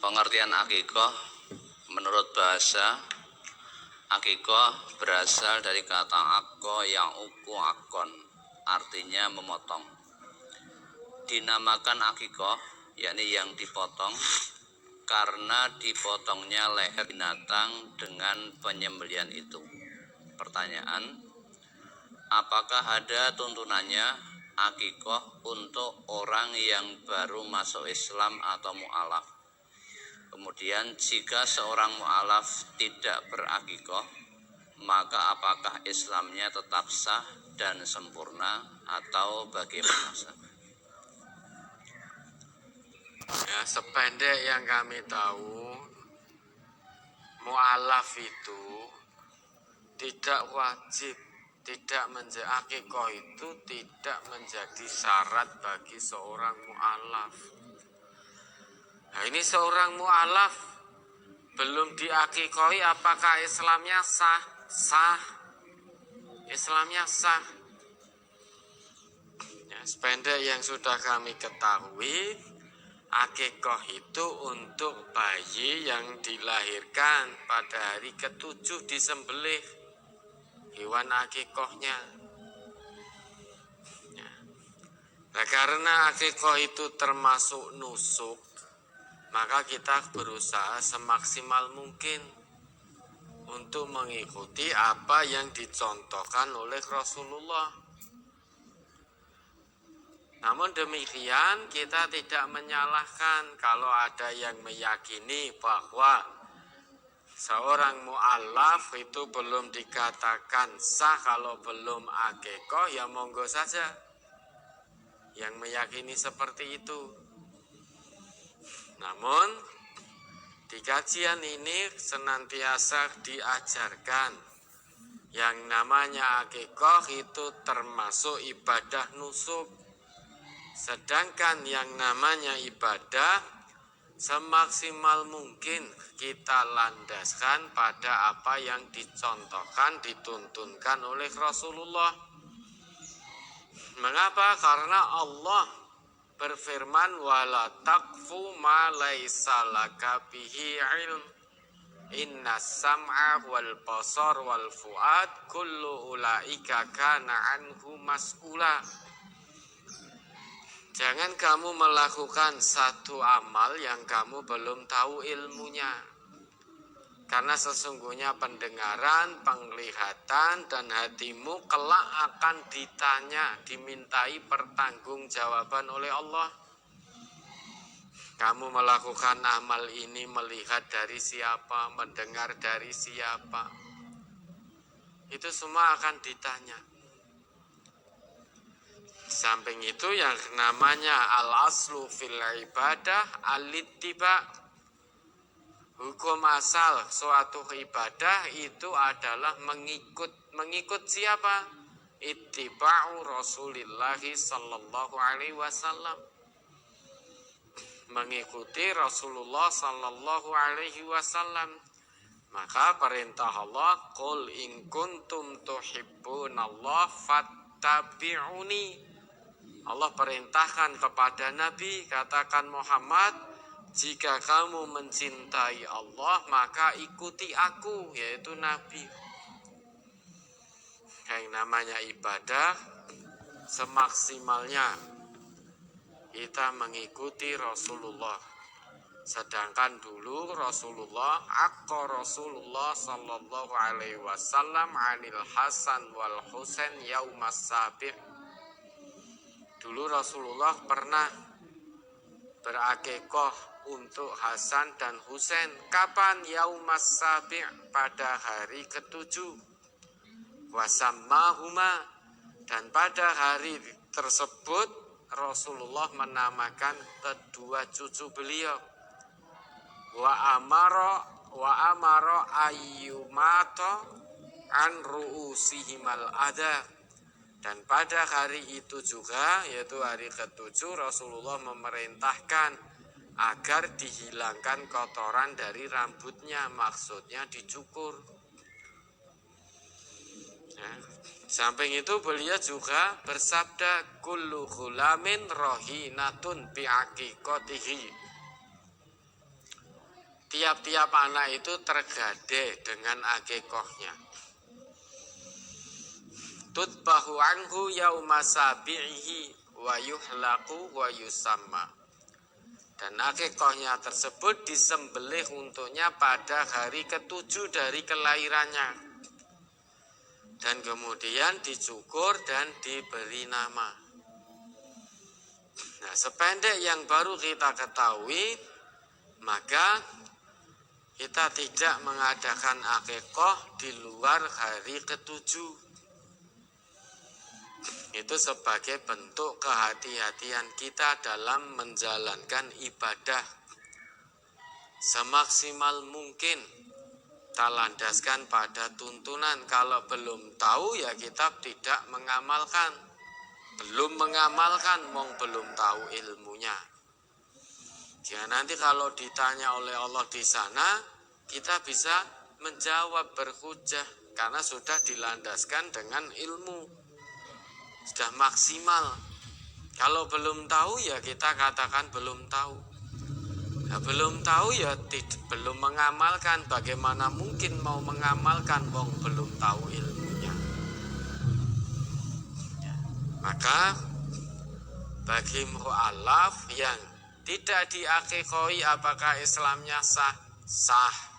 Pengertian akikoh menurut bahasa, akikoh berasal dari kata akko yang uku akon, artinya memotong. Dinamakan akikoh, yakni yang dipotong, karena dipotongnya leher binatang dengan penyembelihan itu. Pertanyaan, apakah ada tuntunannya akikoh untuk orang yang baru masuk Islam atau mu'alaf? Kemudian jika seorang mu'alaf tidak berakikoh, maka apakah Islamnya tetap sah dan sempurna atau bagaimana? Ya, sependek yang kami tahu, mu'alaf itu tidak wajib, akikoh itu tidak menjadi syarat bagi seorang mu'alaf. Nah, ini seorang mu'alaf belum diakikoi, apakah Islamnya sah? Sah. Islamnya sah. Ya, sependek yang sudah kami ketahui, akikoh itu untuk bayi yang dilahirkan pada hari ke-7 disembelih hewan akikohnya. Ya. Nah, karena akikoh itu termasuk nusuk, maka kita berusaha semaksimal mungkin untuk mengikuti apa yang dicontohkan oleh Rasulullah. Namun demikian, kita tidak menyalahkan kalau ada yang meyakini bahwa seorang mu'alaf itu belum dikatakan sah kalau belum akikoh, ya monggo saja yang meyakini seperti itu. Namun di kajian ini senantiasa diajarkan yang namanya akikoh itu termasuk ibadah nusuk. Sedangkan yang namanya ibadah semaksimal mungkin kita landaskan pada apa yang dicontohkan, dituntunkan oleh Rasulullah. Mengapa? Karena Allah berfirman, wala taqfu ma laisa laka bihi ilm, inna sam'a wal basar wal fuad kullu ulaika kana anhu mas'ula. Jangan kamu melakukan satu amal yang kamu belum tahu ilmunya, karena sesungguhnya pendengaran, penglihatan, dan hatimu kelak akan ditanya, dimintai pertanggungjawaban oleh Allah. Kamu melakukan amal ini melihat dari siapa, mendengar dari siapa, itu semua akan ditanya. Samping itu yang namanya al-aslu fil ibadah al-ittiba. Hukum asal suatu ibadah itu adalah mengikut siapa? Ittiba'u Rasulillahi sallallahu alaihi wasallam. Mengikuti Rasulullah sallallahu alaihi wasallam. Maka perintah Allah, qul in kuntum tuhibbunallaha fattabi'uni. Allah perintahkan kepada Nabi, katakan Muhammad, jika kamu mencintai Allah maka ikuti aku, yaitu Nabi. Yang namanya ibadah semaksimalnya kita mengikuti Rasulullah. Sedangkan dulu Rasulullah sallallahu alaihi wasallam anil Hasan wal Husain yaumas sabi'. Dulu Rasulullah pernah berakikoh untuk Hasan dan Husain. Kapan? Yaumas sabi', pada hari ke-7. Wasammahuma, dan pada hari tersebut Rasulullah menamakan kedua cucu beliau. Wa amara ayyumato an ru'usihimal adha. Dan pada hari itu juga, yaitu hari ke-7, Rasulullah memerintahkan agar dihilangkan kotoran dari rambutnya, maksudnya dicukur. Ya. Samping itu beliau juga bersabda, kullu ghulamin rohinatun bi'aqiqatihi. tiap-tiap anak itu tergade dengan akikohnya. Tutbahu anhu yauma sabi'ihi wa yuhlaqu wa yusamma. Dan akikohnya tersebut disembelih untuknya pada hari ke-7 dari kelahirannya. Dan kemudian dicukur dan diberi nama. Nah, sependek yang baru kita ketahui, maka kita tidak mengadakan akikoh di luar hari ke-7. Itu sebagai bentuk kehati-hatian kita dalam menjalankan ibadah. Semaksimal mungkin kita landaskan pada tuntunan. Kalau belum tahu ya kita tidak mengamalkan. Belum mengamalkan, belum tahu ilmunya. Ya, nanti kalau ditanya oleh Allah di sana, kita bisa menjawab berhujjah karena sudah dilandaskan dengan ilmu. Sudah maksimal. Kalau belum tahu ya kita katakan belum tahu. Nah, belum tahu ya belum mengamalkan. Bagaimana mungkin mau mengamalkan belum tahu ilmunya. Ya. Maka bagi mu'alaf yang tidak diakikoi apakah Islamnya sah? Sah.